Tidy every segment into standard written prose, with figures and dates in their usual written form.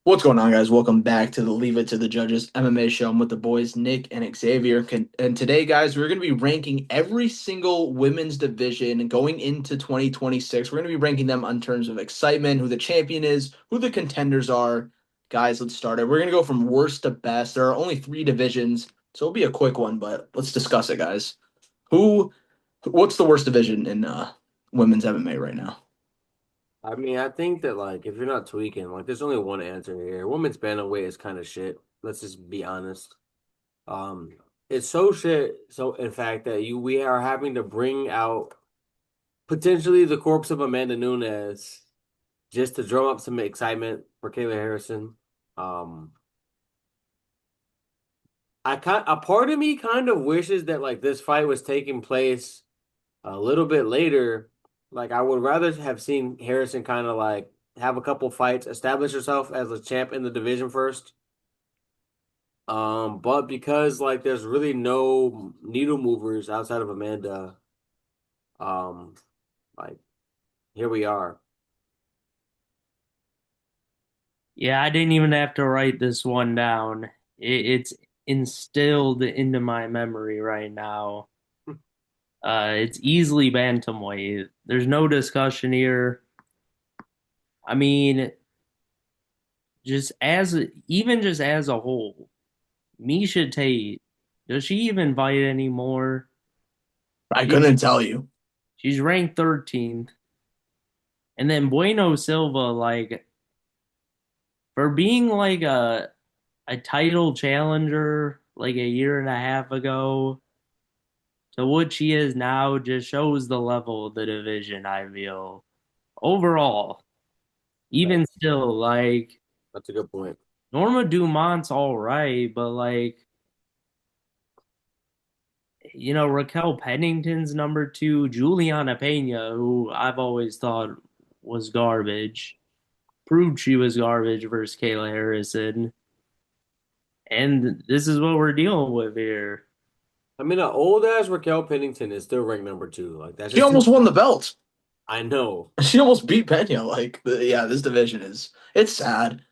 What's going on, guys? Welcome back to the Leave It to the Judges MMA show. I'm with the boys, Nick and Xavier. And today, guys, we're going to be ranking every single women's division going into 2026. We're going to be ranking them on terms of excitement, who the champion is, who the contenders are. Guys, let's start it. We're going to go from worst to best. There are only three divisions, so it'll be a quick one, but let's discuss it, guys. Who, what's the worst division in women's MMA right now? I mean, I think that if you're not tweaking, there's only one answer here. Women's bantamweight is kind of shit. Let's just be honest. Um, it's so shit. So in fact that we are having to bring out potentially the corpse of Amanda Nunes just to drum up some excitement for Kayla Harrison. Um, a part of me kind of wishes that this fight was taking place a little bit later. Like I would rather have seen Harrison kind of have a couple fights, establish herself as a champ in the division first. But because there's really no needle movers outside of Amanda, um, like here we are. Yeah, I didn't even have to write this one down. It's instilled into my memory right now. It's easily bantamweight. There's no discussion here. I mean, just as a whole, Misha Tate, does she even fight anymore? I She couldn't tell you. she's ranked 13th. And then Bueno Silva, for being a title challenger like a year and a half ago, to what she is now just shows the level of the division, I feel. Overall, even That's still, that's a good point. Norma Dumont's all right, but Raquel Pennington's number two, Juliana Pena, who I've always thought was garbage, proved she was garbage versus Kayla Harrison. And this is what we're dealing with here. I mean, an old ass Raquel Pennington is still ranked number two. Like that's She just almost won the belt. I know. She almost beat Pena. Yeah, this division it's sad.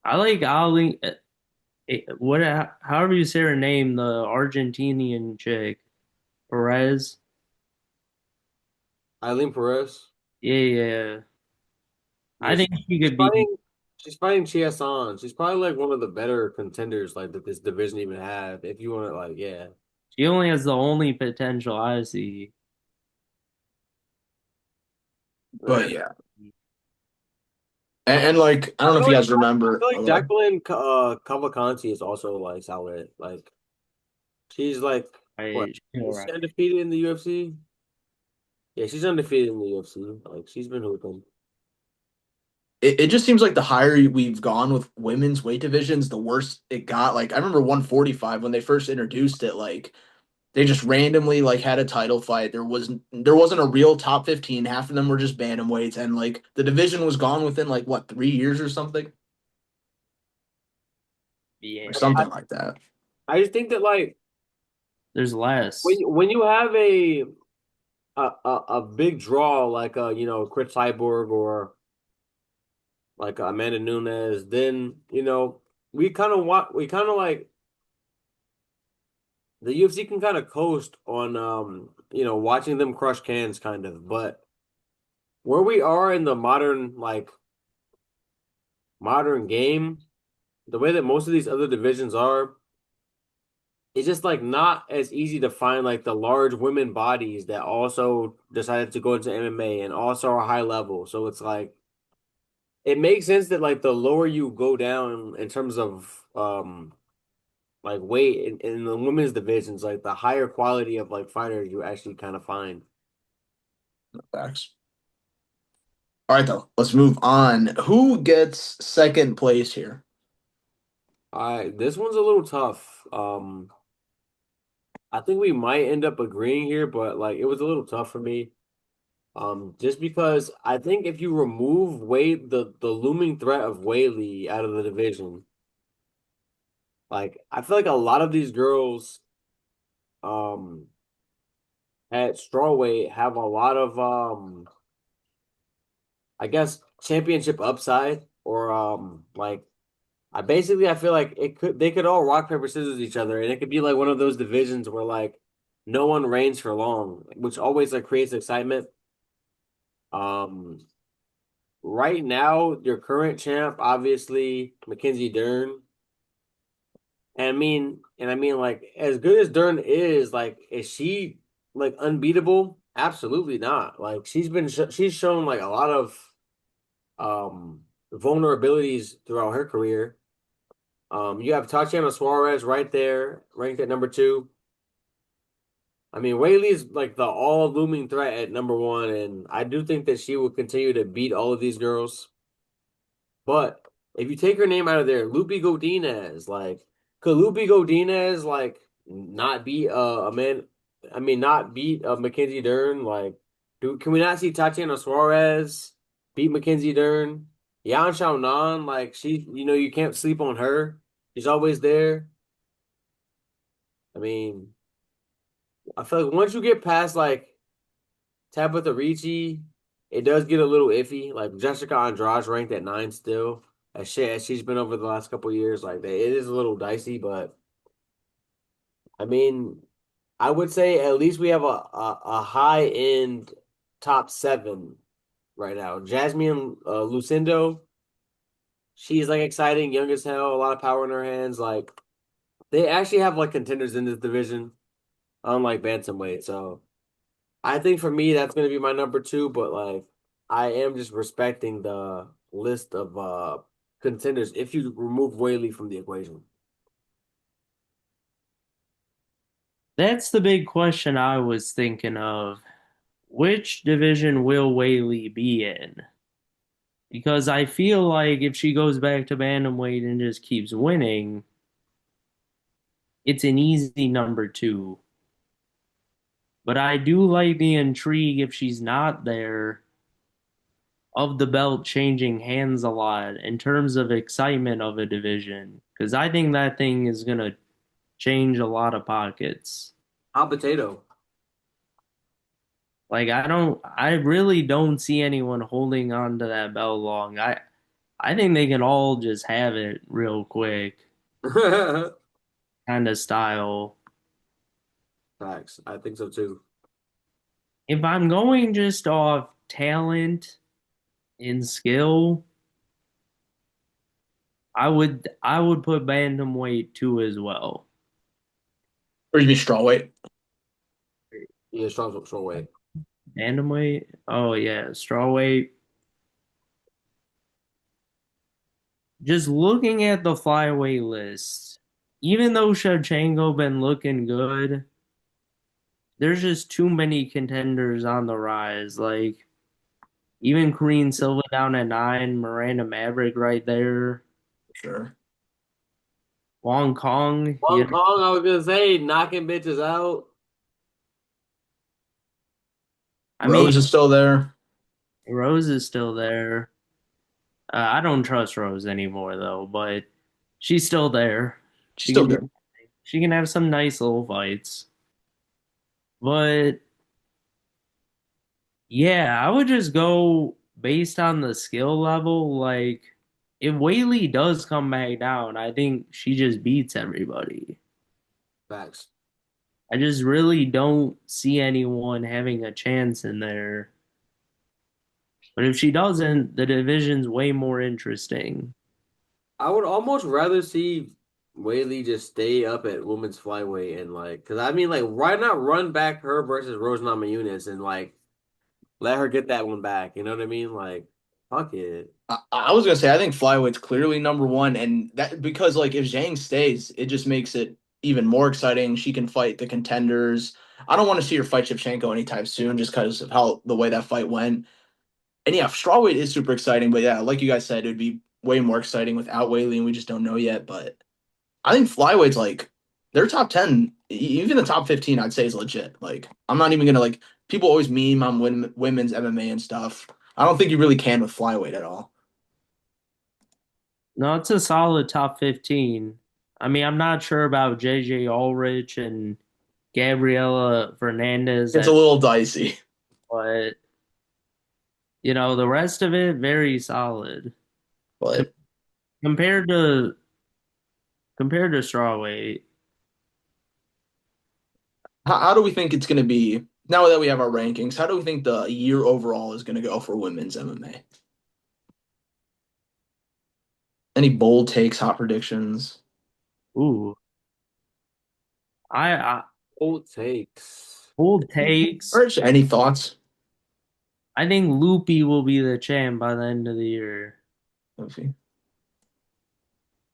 I like Ali, however you say her name, the Argentinian chick. Perez. Eileen Perez. Yeah, yeah. Yeah, I think she she's could be. fighting. She's fighting Chiasson. She's probably one of the better contenders that this division even have. If you want to yeah. She only has the only potential I see. But Eh, yeah, and like I don't know if you guys I remember. feel Oh, like go ahead. Jacqueline Cavalcanti is also solid. Like she's what? Right, she's all Is she right. undefeated in the UFC? Yeah, she's undefeated in the UFC. Like she's been hooping. It just seems like the higher we've gone with women's weight divisions, the worse it got. Like I remember 145 when they first introduced it. Like they just randomly like had a title fight. There wasn't a real top 15. Half of them were just bantamweights, and like the division was gone within like what 3 years or something, or Yeah, something like that. I just think that there's when less. when you have a big draw like Chris Cyborg or Amanda Nunes, then we kind of the UFC can kind of coast on watching them crush cans kind of, but where we are in the modern game, the way that most of these other divisions are, it's just not as easy to find the large women bodies that also decided to go into MMA and also are high level. So it's it makes sense that the lower you go down in terms of weight in the women's divisions, the higher quality of fighters you actually kind of find. Facts. All right, though. Let's move on. Who gets second place here? All right, this one's a little tough. I think we might end up agreeing here, but it was a little tough for me. Just because I think if you remove Wade the looming threat of Whaley out of the division, I feel like a lot of these girls um at strawweight have a lot of I guess championship upside. or like I feel like they could all rock paper scissors each other, and it could be like one of those divisions where like no one reigns for long, which always like creates excitement. Um, right now, your current champ, obviously Mackenzie Dern. And I mean, like, as good as Dern is, is she like unbeatable? Absolutely not. Like, she's shown like a lot of vulnerabilities throughout her career. You have Tatiana Suarez right there, ranked at number two. I mean, Whaley's like the all looming threat at number one, and I do think that she will continue to beat all of these girls. But if you take her name out of there, Lupi Godinez, like, could Lupi Godinez like not beat a man? I mean, not beat Mackenzie Dern? Like, can we not see Tatiana Suarez beat Mackenzie Dern? Yan Xiaonan, like you can't sleep on her. She's always there. I mean, I feel like once you get past like Tabitha Ricci, it does get a little iffy. Like Jessica Andrade ranked at nine still, as shit as she's been over the last couple of years. Like it is a little dicey, but I mean, I would say at least we have a high end top seven right now. Jasmine Lucindo, she's like exciting, young as hell, a lot of power in her hands. Like they actually have like contenders in this division, unlike bantamweight. So. I think for me that's gonna be my number two, but like I am just respecting the list of contenders if you remove Whaley from the equation. That's the big question I was thinking of. Which division will Whaley be in? Because I feel like if she goes back to bantamweight and just keeps winning, it's an easy number two. But I do like the intrigue if she's not there of the belt changing hands a lot in terms of excitement of a division. Because I think that thing is going to change a lot of pockets. Hot potato. Like I really don't see anyone holding on to that belt long. I think they can all just have it real quick, kind of style. Facts. I think so too. If I'm going just off talent and skill, I would put bantamweight two as well. Or you be strawweight. Yeah, strong weight. Bantamweight, oh yeah, strawweight. Just looking at the flyweight list, even though Shevchenko been looking good, there's just too many contenders on the rise. Like even Karine Silva down at nine, Miranda Maverick right there, Sure. Wong Kong. Hong Kong, I was gonna say knocking bitches out. I mean, Rose is still there. Rose is still there. I don't trust Rose anymore though, but she's still there. She's She still can good. she can have some nice little fights. But yeah, I would just go based on the skill level. Like if Whaley does come back down, I think she just beats everybody. Facts. I just really don't see anyone having a chance in there. But if she doesn't, the division's way more interesting. I would almost rather see Whaley just stay up at women's flyweight and like, cause I mean, like, why not run back her versus Rose Namajunas and like let her get that one back? You know what I mean? Like, fuck it. I was gonna say I think flyweight's clearly number one, and that because like if Zhang stays, it just makes it even more exciting. She can fight the contenders. I don't want to see her fight Shevchenko anytime soon, just because of how the way that fight went. And yeah, strawweight is super exciting, but yeah, like you guys said, it'd be way more exciting without Whaley, and we just don't know yet. But I think flyweight's like their top 10, even the top 15, I'd say is legit. Like I'm not even gonna like people always meme on women's MMA and stuff. I don't think you really can with flyweight at all. No, it's a solid top 15. I mean, I'm not sure about JJ Ulrich and Gabriela Fernandez It's a at, little dicey. but the rest of it very solid. Com- But compared to strawweight. how do we think it's going to be now that we have our rankings? How do we think the year overall is going to go for women's MMA? Any bold takes, hot predictions? Ooh, I Old takes. bold takes. Or just any thoughts? I think Loopy will be the champ by the end of the year. Let's see.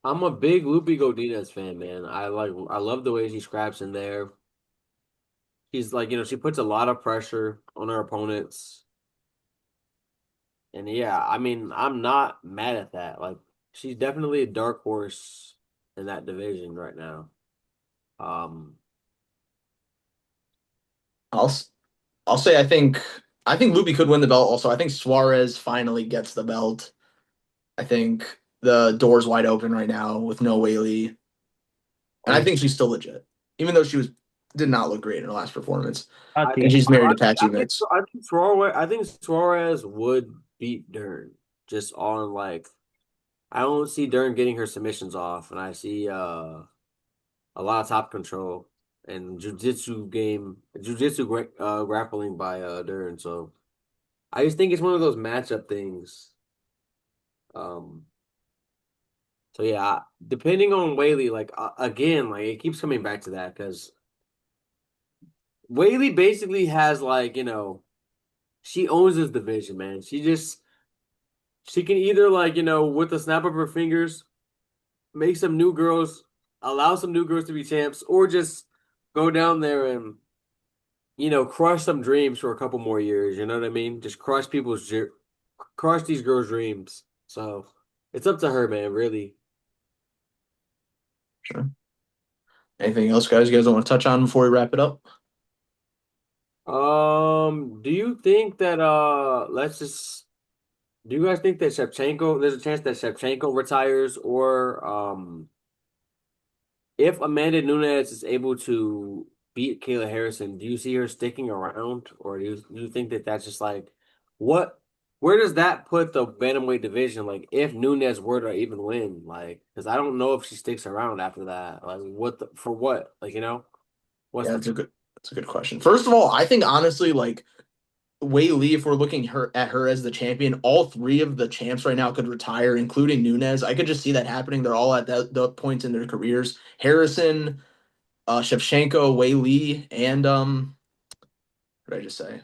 I'm a big Lupi Godinez fan, man. I love the way she scraps in there. She's like, she puts a lot of pressure on her opponents. And yeah, I mean, I'm not mad at that. Like, she's definitely a dark horse in that division right now. Um, I'll s- I'll say I think Lupi could win the belt. Also, I think Suarez finally gets the belt. I think the door's wide open right now with no Whaley, and I Oh, think she's still legit, even though she was did not look great in her last performance. I I And think she's married to Patsy Mix. I think Suarez would beat Dern just on like I don't see Dern getting her submissions off, and I see a lot of top control and grappling by Dern. So I just think it's one of those matchup things. Um, so yeah, depending on Whaley, like again, like it keeps coming back to that because Whaley basically has like she owns this division, man. She can either like with the snap of her fingers make some new girls, allow some new girls to be champs, or just go down there and crush some dreams for a couple more years. You know what I mean? Just crush these girls' dreams. So it's up to her, man. Really. Sure. Anything else, guys? You guys want to touch on before we wrap it up? Do you think that let's just do you guys think that Shevchenko there's a chance that Shevchenko retires or if Amanda Nunes is able to beat Kayla Harrison, do you see her sticking around, or do you think that that's just like what? Where does that put the bantamweight division? Like, if Nunes were to even win, like, because I don't know if she sticks around after that. Like, for what? Like, what's Yeah, the that's a good question. First of all, I think honestly, like Wei Lee, if we're looking at her as the champion, all three of the champs right now could retire, including Nunes. I could just see that happening. They're all at the points in their careers. Harrison, Shevchenko, Wei Lee, and what did I just say?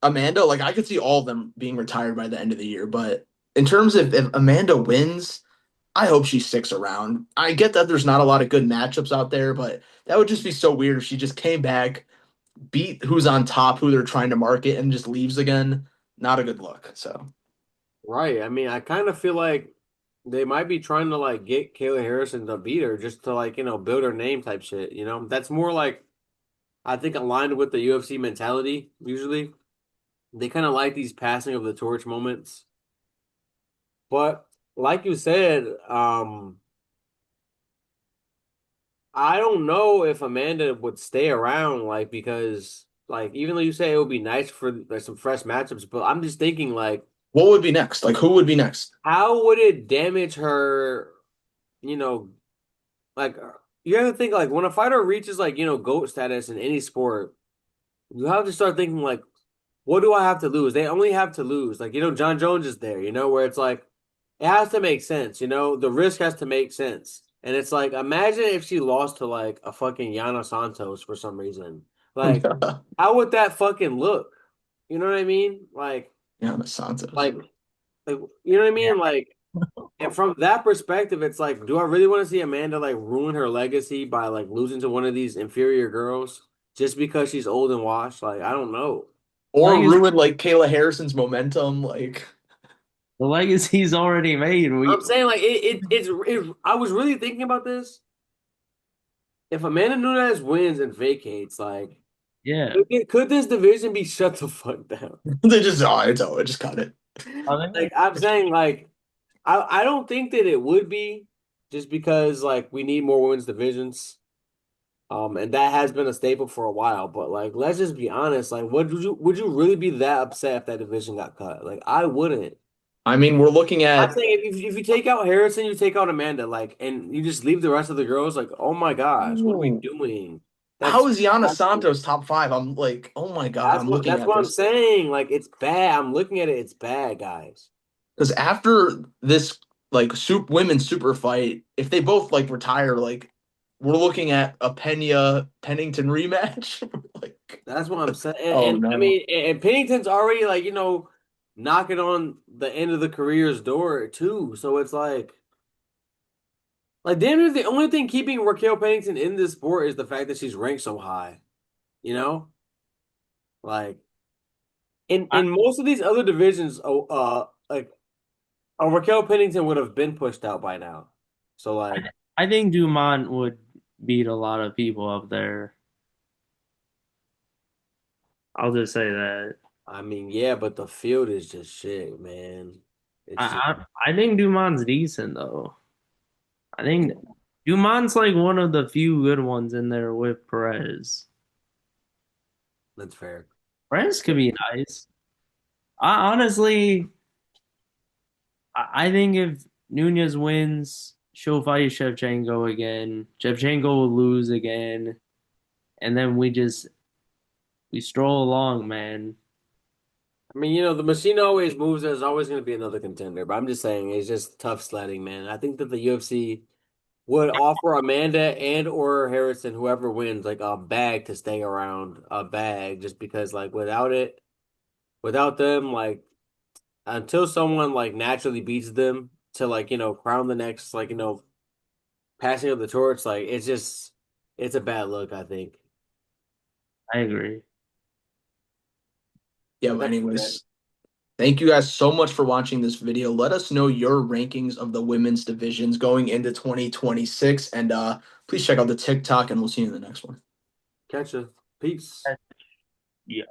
Amanda. Like I could see all of them being retired by the end of the year. But in terms of if Amanda wins, I hope she sticks around. I get that there's not a lot of good matchups out there, but that would just be so weird if she just came back, beat who's on top, who they're trying to market, and just leaves again. Not a good look. So right? I mean, I kind of feel like they might be trying to like get Kayla Harrison to beat her just to like build her name type shit. That's more like I think aligned with the UFC mentality usually. They kind of like these passing of the torch moments. But like you said, I don't know if Amanda would stay around, like because like even though you say it would be nice for like some fresh matchups, but I'm just thinking like what would be next? Like who would be next? how would it damage her, you know, like you have to think like when a fighter reaches like, GOAT status in any sport, you have to start thinking like, what do I have to lose? They only have to lose. Like, John Jones is there, where it's like it has to make sense, the risk has to make sense. And it's like, imagine if she lost to like a fucking Yana Santos for some reason. Like, how would that fucking look? You know what I mean? Yeah, Santos. Like, you know what I yeah. mean? Like, and from that perspective, it's like, do I really want to see Amanda like ruin her legacy by like losing to one of these inferior girls just because she's old and washed? Like, I don't know. Or Legacy, ruin like Kayla Harrison's momentum. Like the legacy's already made. I'm saying like I was really thinking about this. If Amanda Nunes wins and vacates, like Yeah. could this division be shut the fuck down? they just it's over, just cut it. I Like think I'm saying, like I don't think that it would be just because like we need more women's divisions. And that has been a staple for a while. But like, let's just be honest. Like, would you really be that upset if that division got cut? Like, I wouldn't. I mean, we're looking I'm at saying if you take out Harrison, you take out Amanda, like, and you just leave the rest of the girls, like, oh my gosh, what are we Ooh. doing? How That's is Yana awful. Santos top five? I'm like, oh my God, I'm looking That's at what I'm this. saying. Like, it's bad. I'm looking at it. It's bad, guys. Because after this like women's super fight, if they both like retire, like we're looking at a Pena Pennington rematch. Like, That's what I'm saying. oh And I no. mean, and Pennington's already like, knocking on the end of the career's door too. So it's like damn near the only thing keeping Raquel Pennington in this sport is the fact that she's ranked so high. You know? Like I, in most of these other divisions, like Raquel Pennington would have been pushed out by now. So like, I think Dumont would beat a lot of people up there. I'll just say that. I mean, yeah, but the field is just shit, man. It's just I think Dumont's decent though. I think Dumont's like one of the few good ones in there with Perez. that's fair. Perez could be nice. Honestly, I think if Nunez wins, she'll fight Shevchenko again. Shevchenko will lose again, and then we stroll along, man. I mean, the machine always moves. There's always going to be another contender, but I'm just saying it's just tough sledding, man. I think that the UFC would offer Amanda and or Harrison, whoever wins, like a bag to stay around, a bag, just because like without them, like until someone like naturally beats them to like crown the next like passing of the torch, like it's a bad look, I think. I agree. Yeah, But but that's it. anyways, thank you guys so much for watching this video. Let us know your rankings of the women's divisions going into 2026. And please check out the TikTok and we'll see you in the next one. Catch ya. Peace. Yeah.